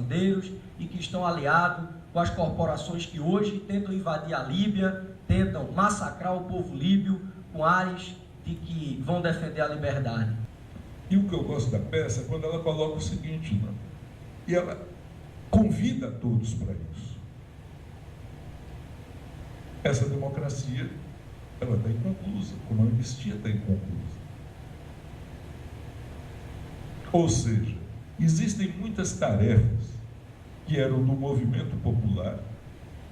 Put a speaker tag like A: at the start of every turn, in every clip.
A: fazendeiros e que estão aliados com as corporações que hoje tentam invadir a Líbia, tentam massacrar o povo líbio com ares de que vão defender a liberdade.
B: E o que eu gosto da peça é quando ela coloca o seguinte, né? E ela convida todos para isso. Essa democracia, ela está inconclusa, como a anistia está inconclusa. Ou seja, existem muitas tarefas que eram do movimento popular,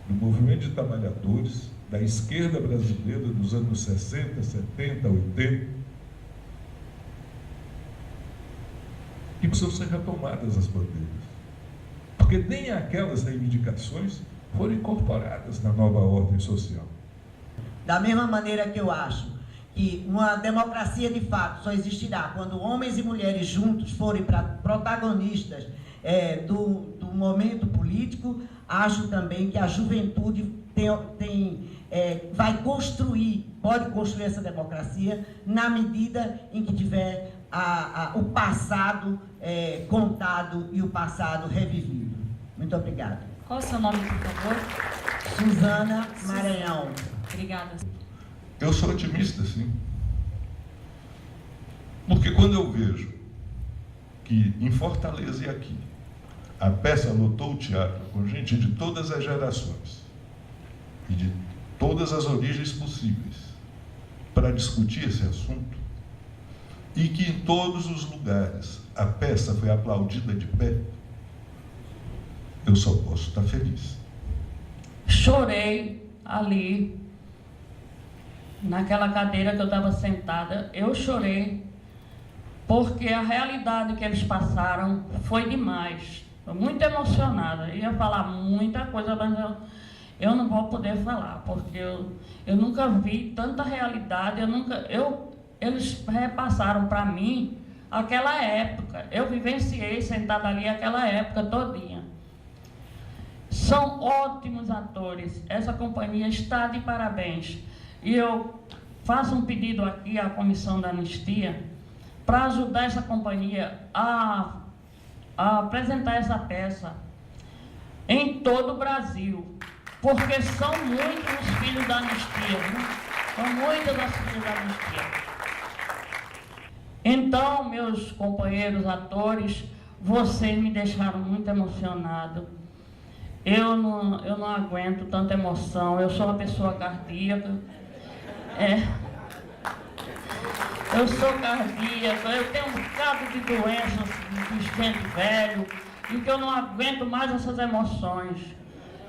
B: do movimento de trabalhadores, da esquerda brasileira dos anos 60, 70, 80, que precisam ser retomadas as bandeiras. Porque nem aquelas reivindicações foram incorporadas na nova ordem social.
C: Da mesma maneira que eu acho que uma democracia de fato só existirá quando homens e mulheres juntos forem protagonistas do momento político, acho também que a juventude pode construir essa democracia na medida em que tiver o passado contado e o passado revivido. Muito obrigada.
D: Qual é o seu nome, por favor?
C: Suzana Maranhão.
D: Obrigada.
B: Eu sou otimista, sim. Porque quando eu vejo que em Fortaleza e aqui, a peça lotou o teatro com gente de todas as gerações e de todas as origens possíveis para discutir esse assunto, e que em todos os lugares a peça foi aplaudida de pé, eu só posso estar feliz.
D: Chorei ali, naquela cadeira que eu estava sentada, eu chorei, porque a realidade que eles passaram foi demais. Estou muito emocionada. Eu ia falar muita coisa, mas eu não vou poder falar, porque eu nunca vi tanta realidade, eles repassaram para mim aquela época. Eu vivenciei sentada ali aquela época todinha. São ótimos atores. Essa companhia está de parabéns. E eu faço um pedido aqui à Comissão da Anistia para ajudar essa companhia a apresentar essa peça em todo o Brasil, porque são muitos os filhos da anistia, viu? São muitas as filhas da anistia. Então, meus companheiros atores, vocês me deixaram muito emocionado. Eu não aguento tanta emoção. Eu sou uma pessoa cardíaca. Eu sou cardíaca, eu tenho um bocado de doenças de gente velho, e que eu não aguento mais essas emoções.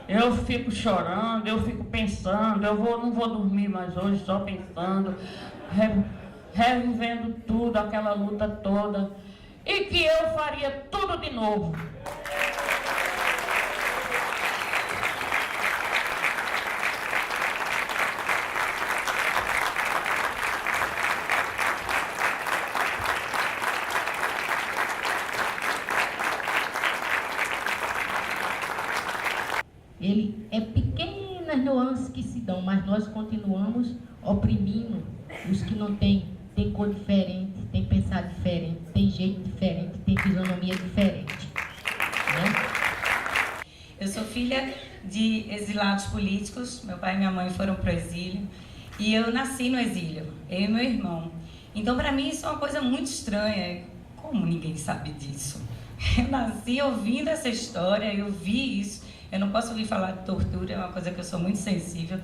D: Eu fico chorando, eu fico pensando, não vou dormir mais hoje só pensando, revivendo tudo, aquela luta toda, e que eu faria tudo de novo.
E: Ele é pequenas nuances que se dão, mas nós continuamos oprimindo os que não têm cor diferente, têm pensar diferente, têm jeito diferente, têm fisionomia diferente. Né?
F: Eu sou filha de exilados políticos, meu pai e minha mãe foram para o exílio, e eu nasci no exílio, eu e meu irmão. Então, para mim, isso é uma coisa muito estranha. Como ninguém sabe disso? Eu nasci ouvindo essa história, eu vi isso. Eu não posso ouvir falar de tortura, é uma coisa que eu sou muito sensível,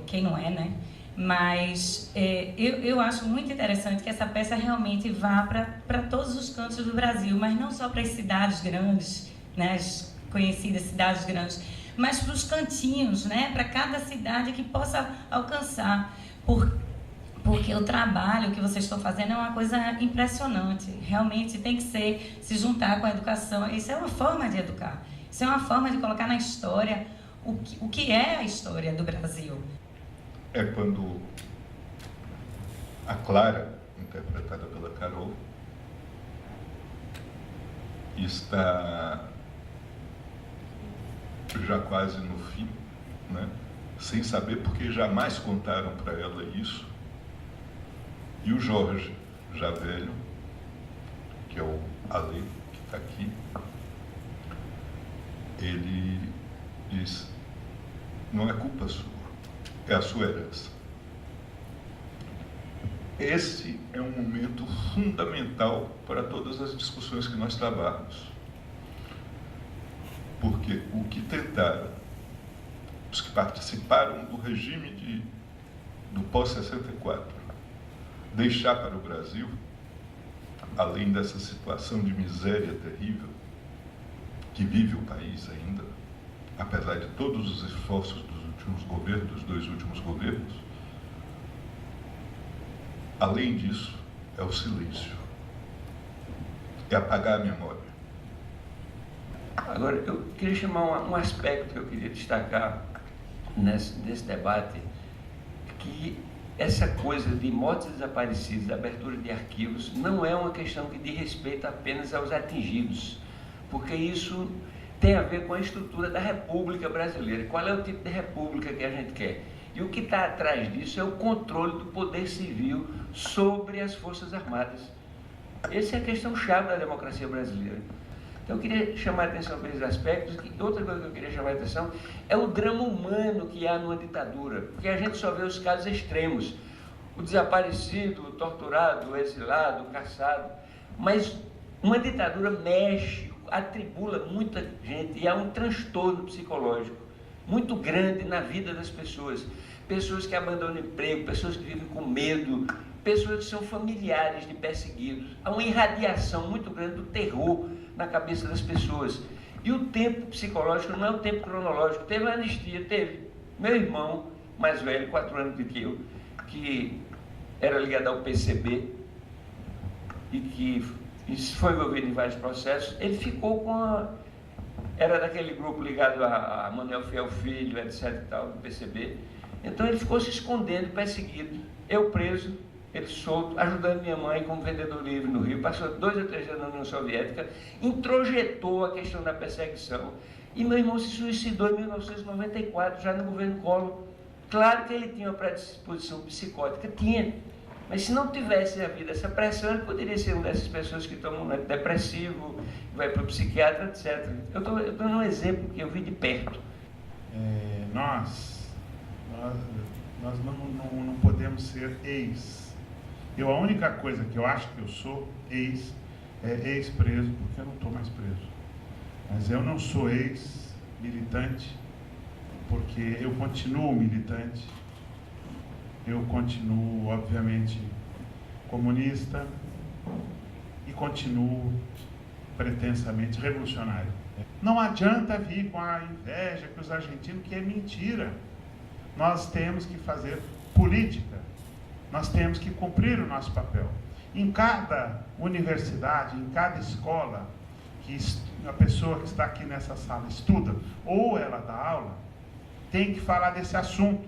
F: quem não é, né? Mas eu acho muito interessante que essa peça realmente vá para todos os cantos do Brasil, mas não só para as cidades grandes, né? As conhecidas cidades grandes, mas para os cantinhos, né? Para cada cidade que possa alcançar. Porque o trabalho que vocês estão fazendo é uma coisa impressionante. Realmente tem que se juntar com a educação. Isso é uma forma de educar. Isso é uma forma de colocar na história o que é a história do Brasil.
B: É quando a Clara, interpretada pela Carol, está já quase no fim, né? Sem saber, porque jamais contaram para ela isso. E o Jorge, já velho, que é o Ale, que está aqui, ele diz: não é culpa sua, é a sua herança. Esse é um momento fundamental para todas as discussões que nós travamos. Porque o que tentaram, os que participaram do regime do pós-64, deixar para o Brasil, além dessa situação de miséria terrível que vive o país ainda, apesar de todos os esforços dos últimos governos, dos 2 últimos governos, além disso, é o silêncio, é apagar a memória.
G: Agora, eu queria chamar um aspecto que eu queria destacar nesse debate, que essa coisa de mortes desaparecidas, abertura de arquivos, não é uma questão que diz respeito apenas aos atingidos, porque isso tem a ver com a estrutura da República Brasileira. Qual é o tipo de república que a gente quer? E o que está atrás disso é o controle do poder civil sobre as Forças Armadas. Essa é a questão chave da democracia brasileira. Então eu queria chamar a atenção para esses aspectos. E outra coisa que eu queria chamar a atenção é o drama humano que há numa ditadura, porque a gente só vê os casos extremos, o desaparecido, o torturado, o exilado, o caçado, mas uma ditadura mexe, atribula muita gente e há um transtorno psicológico muito grande na vida das pessoas. Pessoas que abandonam o emprego, pessoas que vivem com medo, pessoas que são familiares de perseguidos. Há uma irradiação muito grande do terror na cabeça das pessoas. E o tempo psicológico não é o tempo cronológico. Teve uma anistia, teve. Meu irmão, mais velho, 4 anos do que eu, que era ligado ao PCB e que foi envolvido em vários processos, ele ficou com a... Era daquele grupo ligado a Manuel Fiel Filho, etc. e tal, do PCB. Então ele ficou se escondendo, perseguido. Eu preso, ele solto, ajudando minha mãe como vendedor livre no Rio. Passou 2 ou 3 anos na União Soviética, introjetou a questão da perseguição. E meu irmão se suicidou em 1994, já no governo Collor. Claro que ele tinha uma predisposição psicótica, tinha. Mas se não tivesse havido essa pressão, ele poderia ser uma dessas pessoas que tomam um antidepressivo, vai para o psiquiatra, etc. Eu estou dando um exemplo que eu vi de perto.
H: Nós não podemos ser ex. A única coisa que eu acho que eu sou ex é ex-preso, porque eu não estou mais preso. Mas eu não sou ex-militante, porque eu continuo militante. Eu continuo, obviamente, comunista e continuo pretensamente revolucionário. Não adianta vir com a inveja que os argentinos, que é mentira. Nós temos que fazer política, nós temos que cumprir o nosso papel. Em cada universidade, em cada escola, que a pessoa que está aqui nessa sala estuda, ou ela dá aula, tem que falar desse assunto,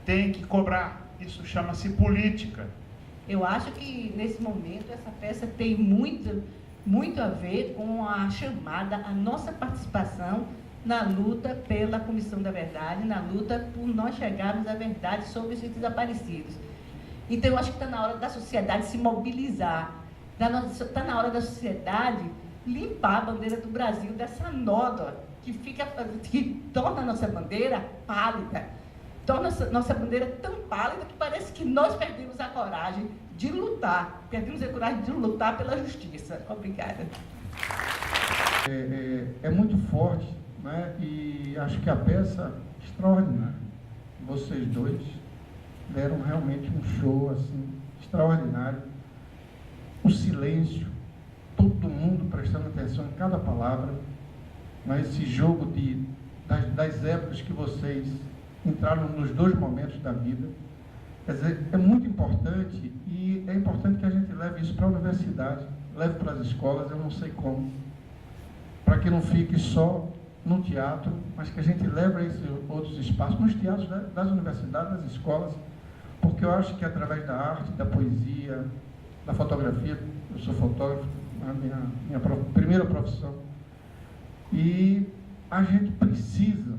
H: tem que cobrar. Isso chama-se política.
I: Eu acho que, nesse momento, essa peça tem muito a ver com a chamada, a nossa participação na luta pela Comissão da Verdade, na luta por nós chegarmos à verdade sobre os desaparecidos. Então, eu acho que está na hora da sociedade se mobilizar, está na hora da sociedade limpar a bandeira do Brasil dessa nódoa que torna a nossa bandeira pálida, torna a nossa bandeira tão pálida que parece que nós perdemos a coragem de lutar, perdemos a coragem de lutar pela justiça. Obrigada.
J: É muito forte, né? E acho que a peça extraordinária. Vocês dois deram realmente um show assim extraordinário. O silêncio, todo mundo prestando atenção em cada palavra, mas esse jogo das épocas que vocês entraram nos 2 momentos da vida. Quer dizer, é muito importante e é importante que a gente leve isso para a universidade, leve para as escolas, eu não sei como, para que não fique só no teatro, mas que a gente leve a esses outros espaços, nos teatros das universidades, das escolas, porque eu acho que através da arte, da poesia, da fotografia, eu sou fotógrafo, a minha primeira profissão, e a gente precisa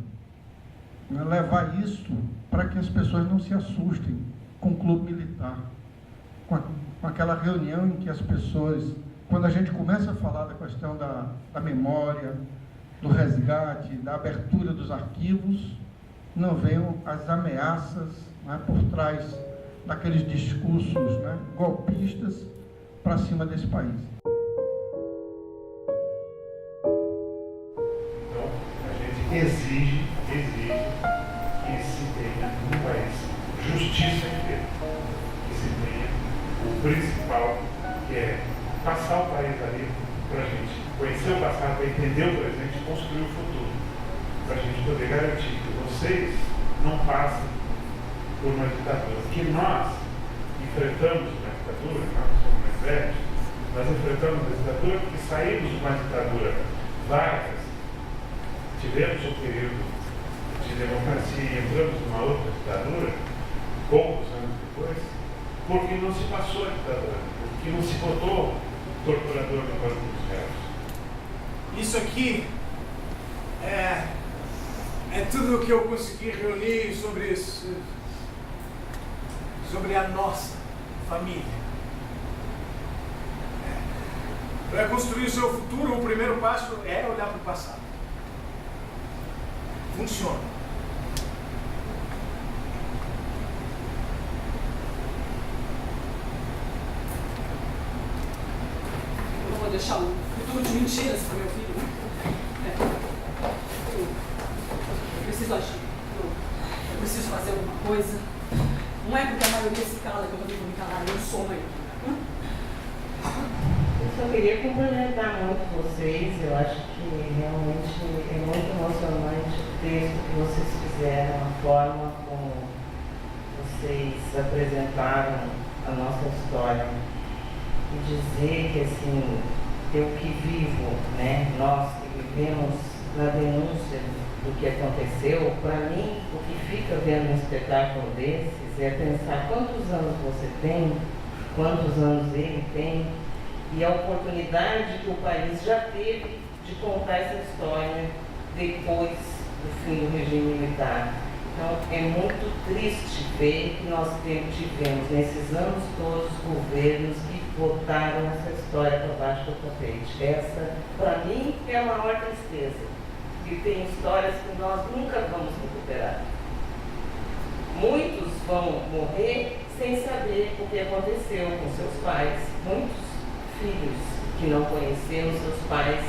J: levar isso para que as pessoas não se assustem com o clube militar, com aquela reunião em que as pessoas, quando a gente começa a falar da questão da memória, do resgate, da abertura dos arquivos, não venham as ameaças, né, por trás daqueles discursos, né, golpistas para cima desse país.
H: Então, a gente exige que se tenha no país justiça inteira, que se tenha o principal, que é passar o país ali para a gente conhecer o passado, para entender o presente e construir o futuro, para a gente poder garantir que vocês não passem por uma ditadura. Que nós enfrentamos uma ditadura, nós somos mais velhos, nós enfrentamos a ditadura porque saímos de uma ditadura várias, tivemos um período de democracia e entramos numa outra ditadura, poucos anos depois, porque não se passou a ditadura, porque não se botou torturador no banco dos réus.
K: Isso aqui é tudo o que eu consegui reunir sobre isso, sobre a nossa família. Para construir o seu futuro, o primeiro passo é olhar para o passado. Funciona.
L: Eu não vou deixar o futuro de mentiras para meu filho. Eu preciso agir. Eu preciso fazer alguma coisa. Não é porque a maioria se cala que eu também vou me calar. Eu sou a maioria.
M: Eu só queria cumprimentar muito vocês. Eu acho que realmente é muito emocionante o texto que vocês fizeram, a forma como vocês apresentaram a nossa história. E dizer que, assim, eu que vivo, né, nós que vivemos na denúncia do que aconteceu, para mim, o que fica vendo um espetáculo desses é pensar quantos anos você tem, quantos anos ele tem, e a oportunidade que o país já teve de contar essa história depois do fim do regime militar. Então, é muito triste ver que nós tivemos, nesses anos todos, governos que botaram essa história para baixo do tapete. Essa, para mim, é a maior tristeza. E tem histórias que nós nunca vamos recuperar. Muitos vão morrer sem saber o que aconteceu com seus pais. Muitos filhos que não conheceram seus pais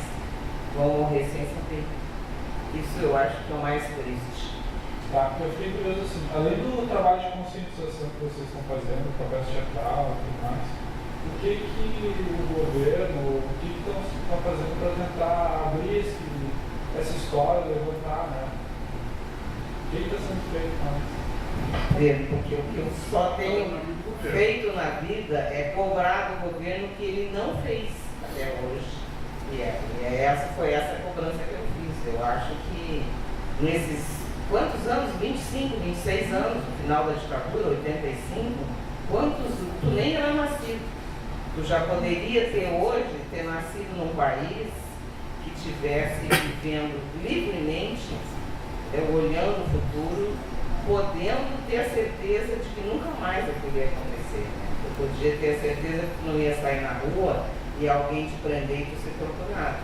M: vão morrer sem saber. Isso eu acho que é o mais triste.
N: Tá, eu fiquei curioso assim, além do trabalho de conscientização que vocês estão fazendo, através teatral e tudo mais, o que o governo, o que estão fazendo para tentar abrir essa história, levantar, né? O que está sendo feito mais?
M: Porque o que eu só tenho feito na vida é cobrar do governo que ele não fez até hoje. Foi essa cobrança que eu fiz. Eu acho que nesses quantos anos? 25, 26 anos, no final da ditadura, 85, quantos? Tu nem era nascido. Tu já poderia ter nascido num país que estivesse vivendo livremente, olhando o futuro, podendo ter a certeza de que nunca mais aquilo ia acontecer. Né? Tu podia ter a certeza que tu não ia sair na rua e alguém te prender e tu ser torturado.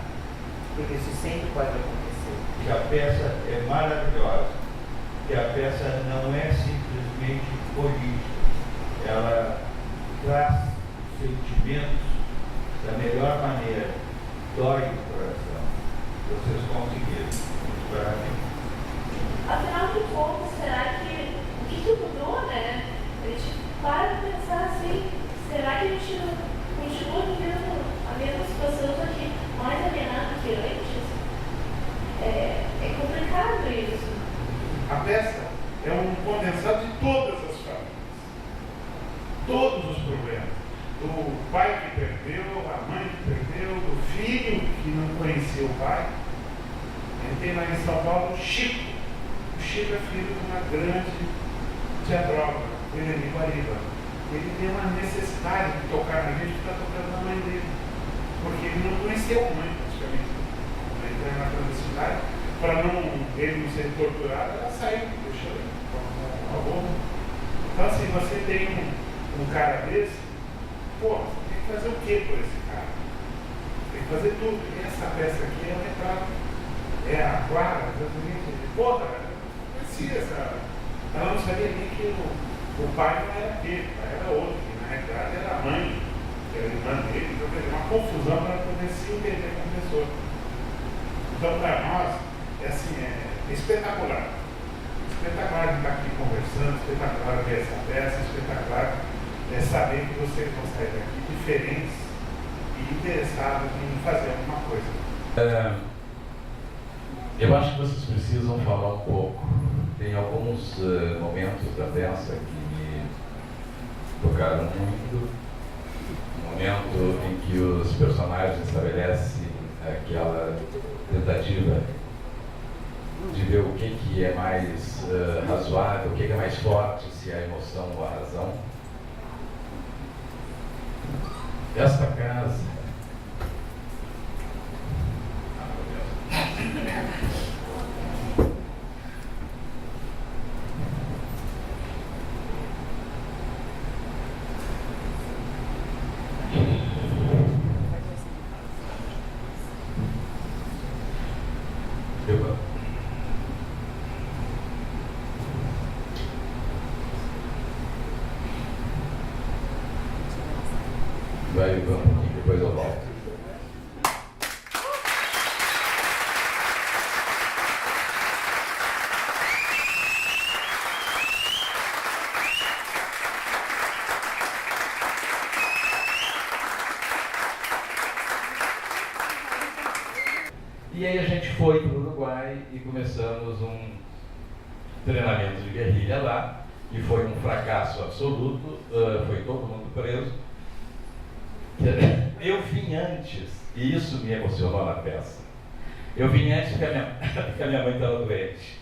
M: Porque isso sempre pode acontecer.
O: Que a peça é maravilhosa, que a peça não é simplesmente política, ela traz sentimentos da melhor maneira, dói o coração. Vocês conseguiram. Parabéns.
P: Afinal de contas, será que o que mudou, né? A gente para de pensar assim, será que a gente continua vivendo a mesma situação, só que mais alienado que antes? É complicado isso.
H: A peça é um condensado de todas as famílias, todos os problemas. Do pai que perdeu, a mãe que perdeu, do filho que não conhecia o pai. Tem lá em São Paulo o Chico. O Chico é filho de uma grande tia droga, Helene Guariba. Ele tem uma necessidade de tocar na gente que está tocando na mãe dele. Porque ele não conheceu a mãe, praticamente. Ele está na clandestinidade. Para ele não ser torturado, ela saiu, deixou ele com a boca. Então, assim, você tem um cara desse, pô, você tem que fazer o que por esse cara? Tem que fazer tudo. E essa peça aqui é um retrato a Clara, exatamente, porra, precisa. Ela não sabia nem que o pai não era dele, o pai era outro, que na realidade era a mãe, que era a irmã dele, então teve uma confusão para poder se entender com a pessoa. Então, para nós, é assim, é espetacular. Espetacular de estar aqui conversando, espetacular ver essa peça, espetacular saber que vocês vão sair daqui diferentes e interessados em fazer alguma coisa.
Q: Eu acho que vocês precisam falar um pouco. Tem alguns momentos da peça que me tocaram muito. Um momento em que os personagens estabelecem aquela tentativa de ver o que é mais razoável, o que é mais forte, se é a emoção ou a razão. Esta casa vai um pouquinho, depois eu volto. E aí a gente foi para o Uruguai e começamos um treinamento de guerrilha lá, e foi um fracasso absoluto, foi todo mundo preso. Eu vim antes, e isso me emocionou na peça, eu vim antes porque a minha mãe estava doente.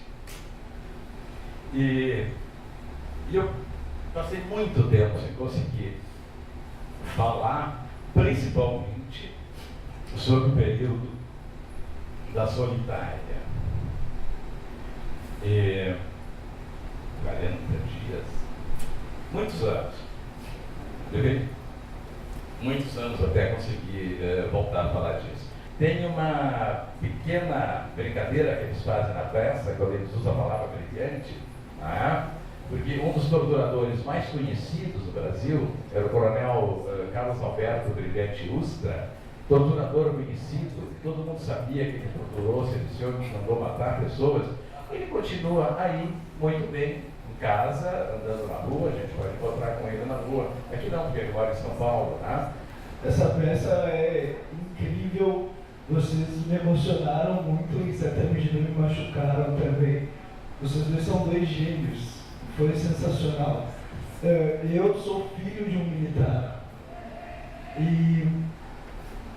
Q: E eu passei muito tempo sem conseguir falar, principalmente, sobre o período da solitária. 40 dias, muitos anos. Muitos anos até conseguir voltar a falar disso. Tem uma pequena brincadeira que eles fazem na peça, quando eles usam a palavra brilhante, porque um dos torturadores mais conhecidos do Brasil era o coronel Carlos Alberto Brilhante Ustra, torturador conhecido, todo mundo sabia que ele torturou, sediciou, mandou matar pessoas. Ele continua aí, muito bem, em casa, andando na rua, a gente pode encontrar com ele na rua. Aqui não, porque ele mora em São Paulo, né?
R: Essa peça é incrível, vocês me emocionaram muito e em certa medida me machucaram também. Vocês dois são dois gênios, foi sensacional. Eu sou filho de um militar e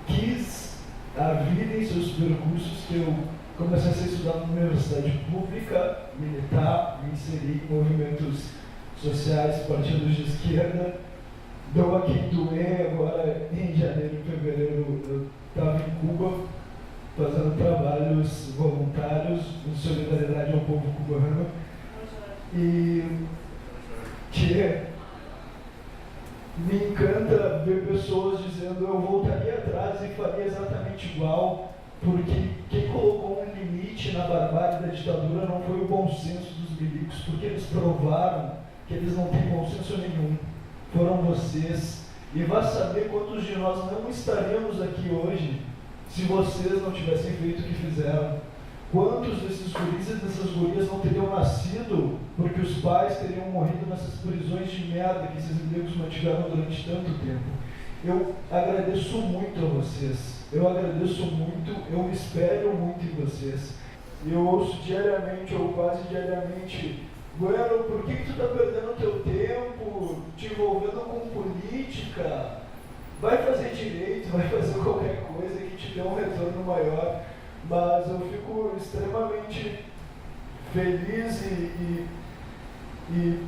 R: quis a vida em seus percursos que eu comecei a estudar na universidade pública, militar, me inseri em movimentos sociais, partidos de esquerda. Deu aqui doer, agora em janeiro e fevereiro eu estava em Cuba fazendo trabalhos voluntários em solidariedade ao povo cubano e que me encanta ver pessoas dizendo eu voltaria atrás e faria exatamente igual, porque quem colocou um limite na barbárie da ditadura não foi o bom senso dos milicos, porque eles provaram que eles não têm bom senso nenhum. Foram vocês, e vá saber quantos de nós não estaríamos aqui hoje se vocês não tivessem feito o que fizeram. Quantos desses guris e dessas gurias não teriam nascido porque os pais teriam morrido nessas prisões de merda que esses negros mantiveram durante tanto tempo. Eu agradeço muito a vocês, eu agradeço muito, eu me espelho muito em vocês. Eu ouço diariamente ou quase diariamente: Bueno, por que tu está perdendo teu tempo, te envolvendo com política? Vai fazer direito, vai fazer qualquer coisa que te dê um retorno maior. Mas eu fico extremamente feliz e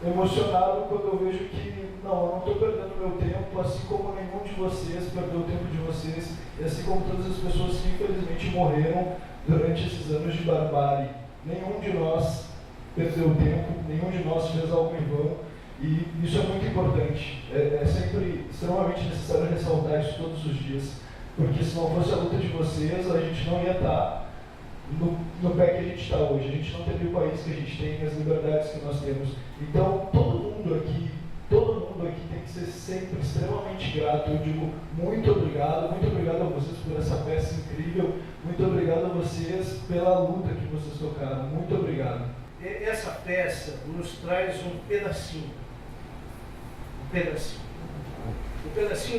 R: emocionado quando eu vejo que não, eu não estou perdendo meu tempo, assim como nenhum de vocês perdeu o tempo de vocês, e assim como todas as pessoas que infelizmente morreram durante esses anos de barbárie. Nenhum de nós perdeu tempo, nenhum de nós fez algo em vão, e isso é muito importante. É sempre extremamente necessário ressaltar isso todos os dias, porque se não fosse a luta de vocês, a gente não ia estar no pé que a gente está hoje. A gente não teria o país que a gente tem, as liberdades que nós temos. Então, todo mundo aqui tem que ser sempre extremamente grato. Eu digo muito obrigado a vocês por essa peça incrível, muito obrigado a vocês pela luta que vocês tocaram, muito obrigado.
K: Essa peça nos traz um pedacinho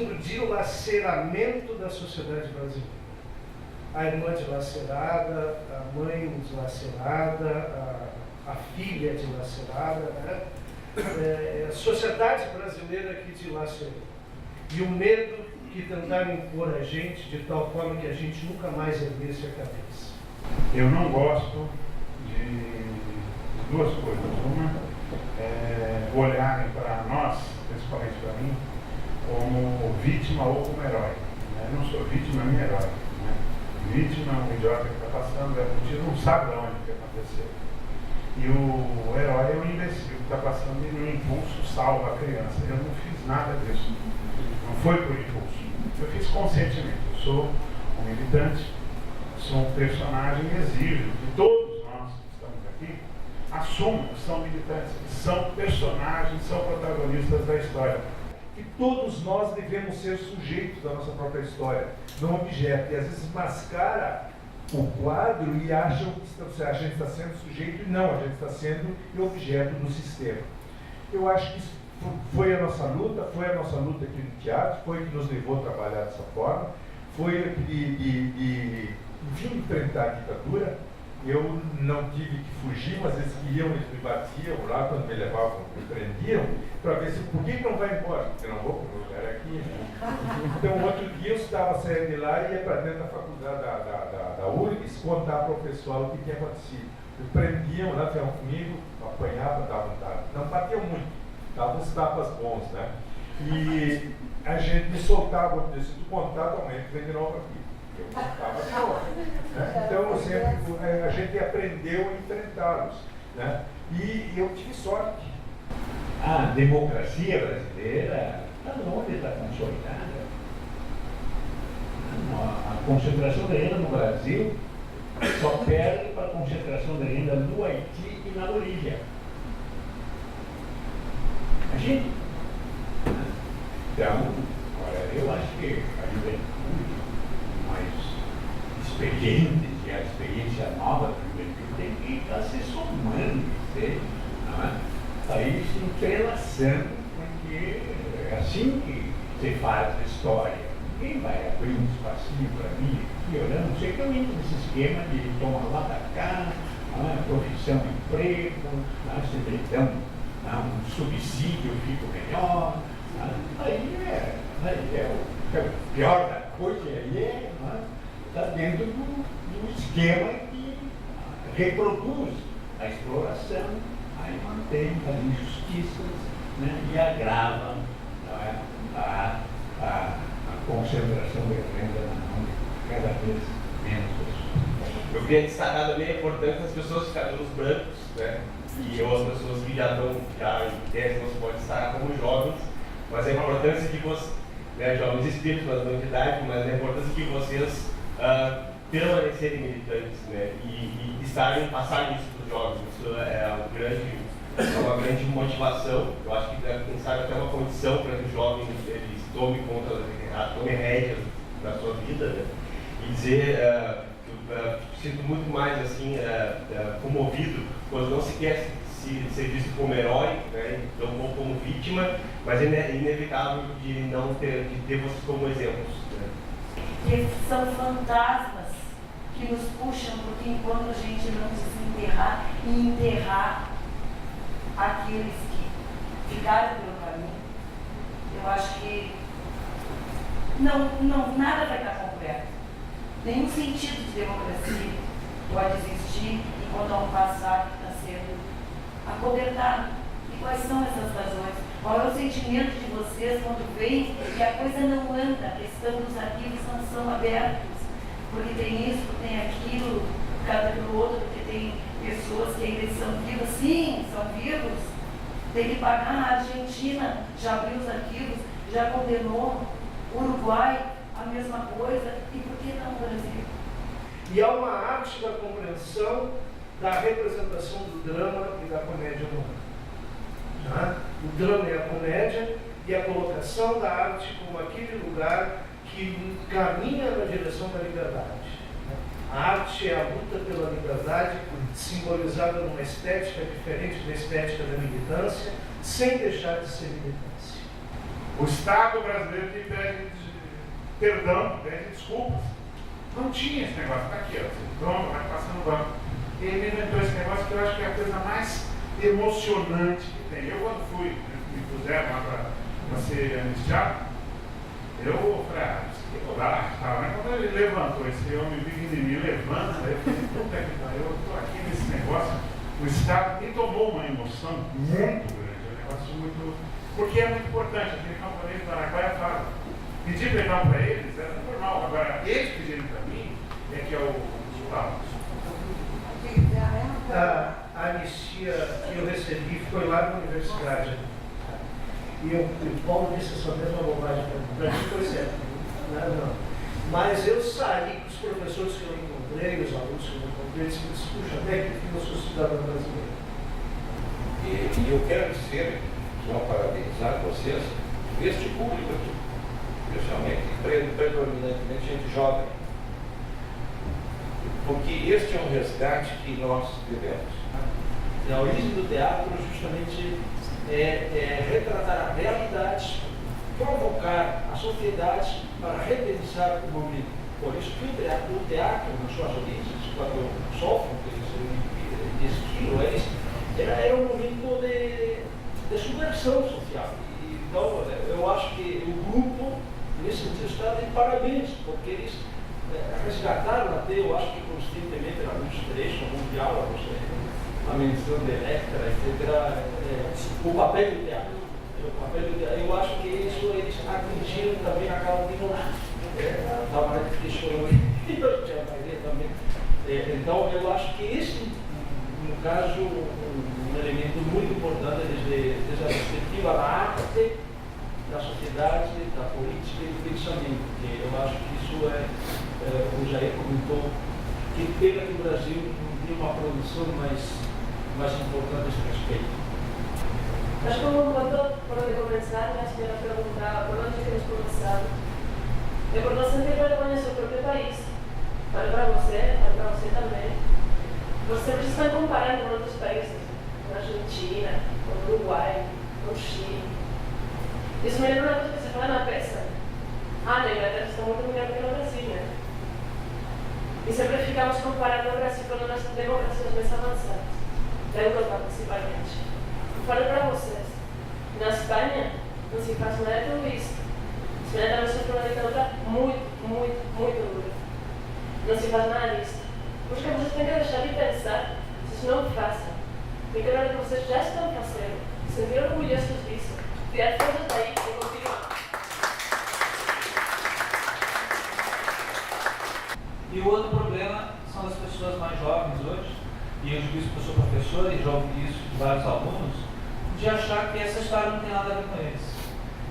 K: do dilaceramento da sociedade brasileira. A irmã dilacerada, a mãe dilacerada, a filha dilacerada, né? A sociedade brasileira que dilacerou. E o medo que tentaram impor a gente de tal forma que a gente nunca mais erguesse a cabeça.
H: Eu não gosto de duas coisas. Uma é olharem para nós, principalmente para mim, como vítima ou como herói. Eu não sou vítima nem herói. Vítima é um idiota que está passando, a gente não sabe de onde que aconteceu. E o herói é um imbecil que está passando e no impulso salva a criança. Eu não fiz nada disso. Não foi por impulso. Eu fiz conscientemente. Eu sou um militante, sou um personagem e exijo que todos nós que estamos aqui assumam que são militantes, que são personagens, são protagonistas da história.
R: Que todos nós devemos ser sujeitos da nossa própria história, não objeto. E às vezes mascara o quadro e acham que a gente está sendo sujeito e não, a gente está sendo objeto do sistema. Eu acho que isso foi a nossa luta aqui no teatro, foi o que nos levou a trabalhar dessa forma, foi de vir enfrentar a ditadura. Eu não tive que fugir, mas eles queriam, eles me batiam lá quando me levavam, me prendiam, para ver se por que não vai embora? Porque eu não vou para o lugar aqui. Então, outro dia eu estava saindo de lá e ia para dentro da faculdade da URGS contar para o pessoal o que tinha acontecido. Eles prendiam lá, ficavam comigo, apanhavam, davam, não batiam muito, davam uns tapas bons, né? E a gente me soltava, eu disse, tu contar, aumenta, vem de novo aqui. Eu contava de novo. Né? Então, a gente aprendeu a enfrentá-los. Né? E eu tive sorte.
O: A democracia brasileira está longe de estar consolidada. A concentração de renda no Brasil só perde para a concentração de renda no Haiti e na Bolívia. Imagina. Então, olha, eu acho que a juventude mais experientes e a experiência nova da juventude tem que estar se somando, aí se entrelaçando, porque é assim que se faz a história. Quem vai abrir um espacinho para mim aqui, eu não sei que eu entro nesse esquema de tomar lá da cá, profissão, emprego, se me dão um subsídio, eu fico melhor. Aí é o pior da coisa, aí está dentro do esquema que reproduz a exploração, aí mantém as injustiças, né, e agrava a concentração de renda na mão de cada vez menos pessoas.
S: Eu queria destacar também a importância das pessoas de cabelos brancos, né, e outras pessoas que já em tese não se pode destacar como jovens, mas a importância de vocês, né, jovens espíritos, mas não de idade, mas a importância de vocês permanecerem militantes, né, e passarem isso para os jovens. Isso é uma grande motivação. Eu acho que, quem sabe, até uma condição para que os jovens eles tomem rédeas da sua vida, né, e dizer sinto muito mais assim comovido quando não se quer ser visto como herói, né, então como vítima, mas é inevitável de ter vocês como exemplos, né.
P: Que são fantasmas que nos puxam, porque enquanto a gente não desenterrar e enterrar aqueles que ficaram pelo caminho, eu acho que nada vai estar completo. Nenhum sentido de democracia pode existir enquanto há um passado que está sendo acobertado. E quais são essas razões? Qual é o sentimento de vocês quando veem que a coisa não anda, a questão dos arquivos não são abertos? Porque tem isso, tem aquilo, cada pelo outro, porque tem pessoas que ainda são vivas. Sim, são vivos. Tem que pagar. A Argentina já abriu os arquivos, já condenou. O Uruguai, a mesma coisa. E por que não o Brasil?
K: E há uma arte da compreensão da representação do drama e da comédia no ar. O drama e a comédia e a colocação da arte como aquele lugar que caminha na direção da liberdade. A arte é a luta pela liberdade, simbolizada numa estética diferente da estética da militância, sem deixar de ser militância.
H: O Estado brasileiro que pede perdão, pede desculpas. Não tinha esse negócio, está aqui, ó, pronto, vai passando o banco. Ele inventou esse negócio que eu acho que é a coisa mais emocionante que tem. Eu, quando me puseram lá para ser anistiado, eu falei, vou lá, mas quando ele levantou, esse homem vive em mim, levanta, eu falei, puta que pariu, eu estou aqui nesse negócio, o Estado me tomou uma emoção muito grande, um negócio muito, porque é muito importante, aquele camponês do Araguaia fala, pedir perdão para eles era normal, agora eles pedirem para mim é que é o tal.
K: A anistia que eu recebi foi lá na universidade. E o Paulo disse essa mesma bobagem para mim, foi certo. Não. Mas eu saí com os professores que eu encontrei, os alunos que eu encontrei, eles disseram, puxa, até que eu sou cidadão brasileiro.
Q: E eu quero dizer, só parabenizar vocês, este público aqui, especialmente, predominantemente gente jovem, porque este é um resgate que nós devemos.
R: A origem do teatro justamente é retratar a realidade, provocar a sociedade para repensar o momento. Por isso que o teatro nas suas origens, quando sofrem esse estilo, era um momento de subversão social. Então, eu acho que o grupo, nesse sentido, está de parabéns, porque eles resgataram até, eu acho que constantemente, em alguns trechos, alguns diálogos, a menção de Electra, etc., o papel do teatro. Eu acho que isso eles atingiram também a causa de nós. Da maneira que chorou também. Então, eu acho que esse, no caso, um elemento muito importante desde a perspectiva da arte, da sociedade, da política e do pensamento. Que eu acho que isso como o Jair comentou, que pena que o Brasil não tem uma produção mais importante a esse respeito.
P: Acho que un punto por donde comenzar, la señora preguntaba por dónde queremos comenzar. É por não sentir vergonha do seu próprio país. Vale para você também. Você sempre está comparando com outros países, com a Argentina, com o Uruguai, com o Chile. Isso me lembra uma coisa que você fala na peça. Na Inglaterra está muito melhor que no Brasil, né? E sempre ficamos comparando o Brasil com as democracias mais avançadas, da Europa principalmente. Falo para vocês, na Espanha não se faz nada de tudo isso. A Espanha também sofreu uma ditadura muito dura. Não se faz nada disso. Porque vocês têm que deixar de pensar, vocês não façam. Porque agora que vocês já estão fazendo, sentir orgulhosos disso, tirar força daí e continuar.
T: E o outro problema são as pessoas mais jovens hoje, e eu digo isso porque eu sou professor e já ouvi isso de vários alunos, de achar que essa história não tem nada a ver com eles.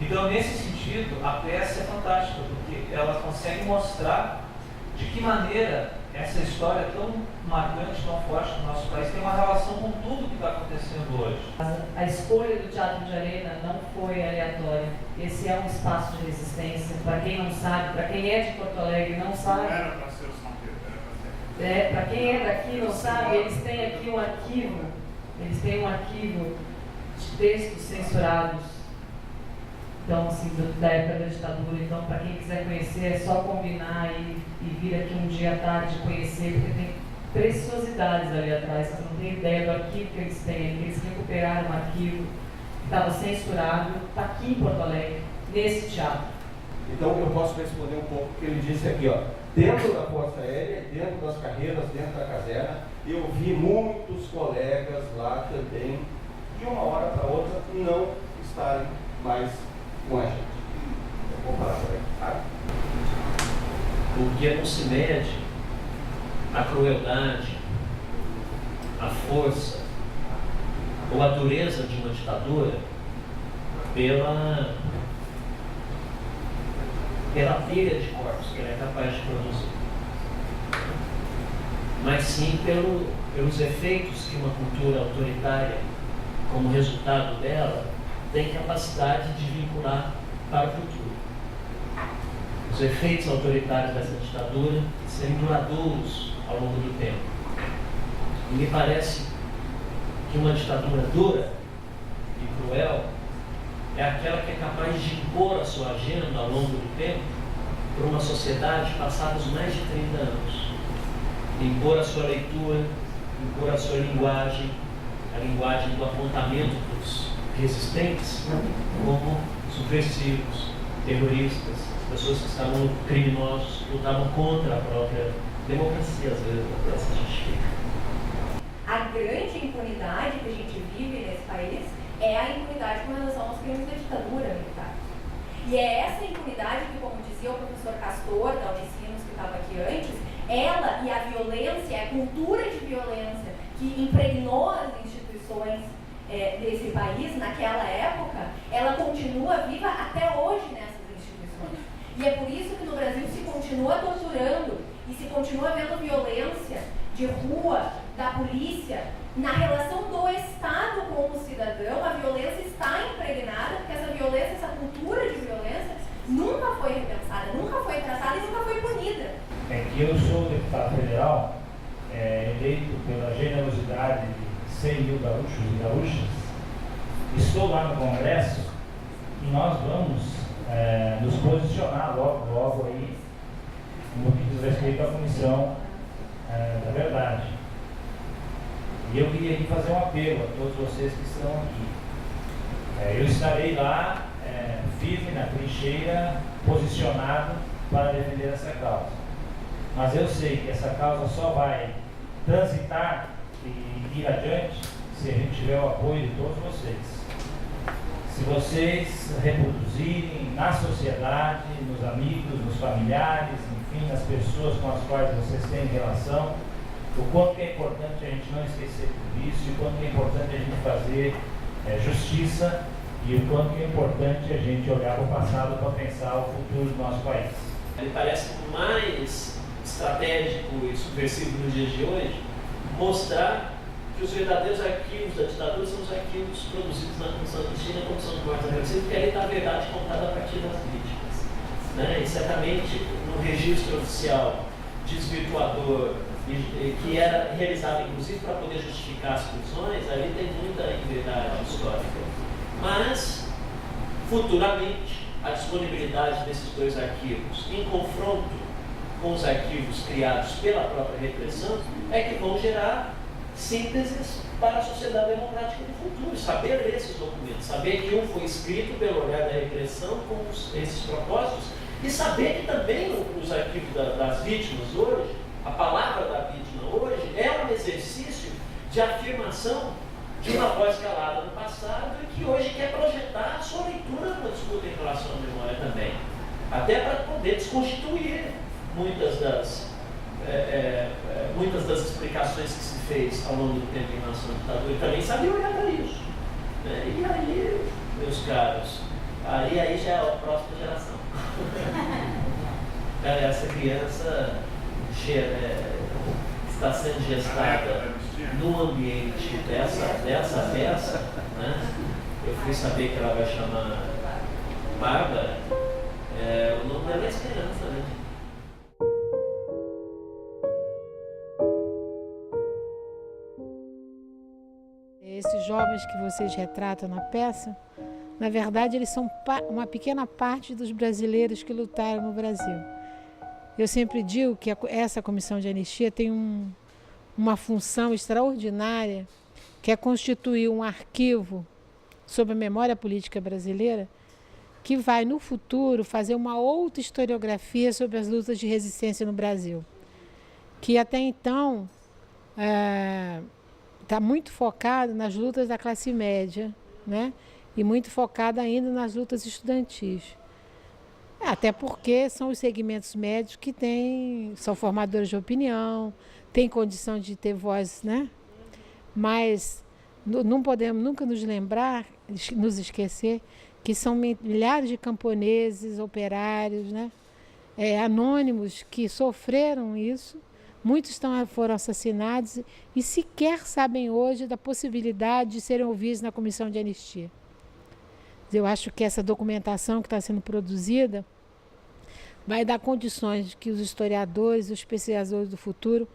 T: Então, nesse sentido, a peça é fantástica, porque ela consegue mostrar de que maneira essa história tão marcante, tão forte no nosso país tem uma relação com tudo que está acontecendo hoje.
U: A escolha do Teatro de Arena não foi aleatória. Esse é um espaço de resistência. Para quem não sabe, para quem é de Porto Alegre não sabe.
H: Não era para ser o São Pedro,
U: para quem é daqui não sabe, eles têm aqui um arquivo. Eles têm um arquivo de textos censurados. Então, assim, da época da ditadura. Então, para quem quiser conhecer, é só combinar e vir aqui um dia à tarde conhecer, porque tem preciosidades ali atrás. Você não tem ideia do arquivo que eles têm. Eles recuperaram um arquivo que estava censurado, está aqui em Porto Alegre, nesse teatro.
V: Então, eu posso responder um pouco o que ele disse aqui, ó. Dentro da Força Aérea, dentro das carreiras, dentro da caserna, eu vi muitos colegas lá também, de uma hora para outra, não estarem mais com a gente. Vou parar por aí, tá?
W: Porque não se mede a crueldade, a força ou a dureza de uma ditadura pela pilha de corpos que ela é capaz de produzir. mas sim pelos efeitos que uma cultura autoritária, como resultado dela, tem capacidade de vincular para o futuro. Os efeitos autoritários dessa ditadura serem duradouros ao longo do tempo. E me parece que uma ditadura dura e cruel é aquela que é capaz de impor a sua agenda ao longo do tempo para uma sociedade passados mais de 30 anos. Impor a sua leitura, impor a sua linguagem, a linguagem do apontamento dos resistentes como subversivos, terroristas, pessoas que estavam criminosos, lutavam contra a própria democracia, às vezes, até se justifica.
A: A grande impunidade que a gente vive nesse país é a impunidade com relação aos crimes da ditadura militar. E é essa impunidade que, como dizia o professor Castor, da Unicinos, que estava aqui antes, ela e a violência, a cultura de violência que impregnou as instituições desse país naquela época, ela continua viva até hoje nessas instituições. E é por isso que no Brasil se continua torturando e se continua vendo violência de rua, da polícia, na relação do Estado com o cidadão. A violência está impregnada, porque essa violência, essa cultura de violência, nunca foi repensada, nunca foi traçada e nunca foi punida.
C: É que eu sou deputado federal, eleito pela generosidade de 100 mil gaúchos e gaúchas. Estou lá no Congresso e nós vamos nos posicionar logo aí no que diz respeito à Comissão da Verdade. E eu queria aqui fazer um apelo a todos vocês que estão aqui. Eu estarei lá firme na trincheira, posicionado para defender essa causa. Mas eu sei que essa causa só vai transitar e ir adiante se a gente tiver o apoio de todos vocês. Se vocês reproduzirem na sociedade, nos amigos, nos familiares, enfim, nas pessoas com as quais vocês têm relação, o quanto é importante a gente não esquecer tudo isso, e o quanto é importante a gente fazer justiça, e o quanto é importante a gente olhar para o passado para pensar o futuro do nosso país.
W: Me parece mais estratégico e subversivo nos dias de hoje mostrar que os verdadeiros arquivos da ditadura são os arquivos produzidos na Comissão de Justiça e na Comissão de Mortes Agressivas, porque ali está a verdade contada a partir das vítimas. Né? E certamente no registro oficial desvirtuador, que era realizado inclusive para poder justificar as prisões, ali tem muita inverdade histórica. Mas, futuramente, a disponibilidade desses dois arquivos em confronto com os arquivos criados pela própria repressão é que vão gerar sínteses para a sociedade democrática do futuro. Saber ler esses documentos, saber que um foi escrito pelo olhar da repressão com esses propósitos, e saber que também os arquivos das vítimas hoje, a palavra da vítima hoje, é um exercício de afirmação de uma voz calada no passado e que hoje quer projetar a sua leitura na disputa em relação à memória também. Até para poder desconstituir muitas das explicações que se fez ao longo do tempo em relação à ditadura. E também sabia olhar para isso. Né? E aí, meus caros, aí já é a próxima geração. Essa criança está sendo gestada no ambiente dessa peça, né? Eu fui saber que ela vai chamar Bárbara, o nome dela é Esperança, né?
D: Esses jovens que vocês retratam na peça, na verdade, eles são uma pequena parte dos brasileiros que lutaram no Brasil. Eu sempre digo que essa comissão de anistia tem uma função extraordinária, que é constituir um arquivo sobre a memória política brasileira, que vai, no futuro, fazer uma outra historiografia sobre as lutas de resistência no Brasil, que até então está muito focado nas lutas da classe média, né? E muito focado ainda nas lutas estudantis. Até porque são os segmentos médios que são formadores de opinião, têm condição de ter voz, né? Mas não podemos nunca nos esquecer que são milhares de camponeses, operários, né? Anônimos que sofreram isso, Muitos foram assassinados e sequer sabem hoje da possibilidade de serem ouvidos na comissão de anistia. Eu acho que essa documentação que está sendo produzida vai dar condições de que os historiadores, os pesquisadores do futuro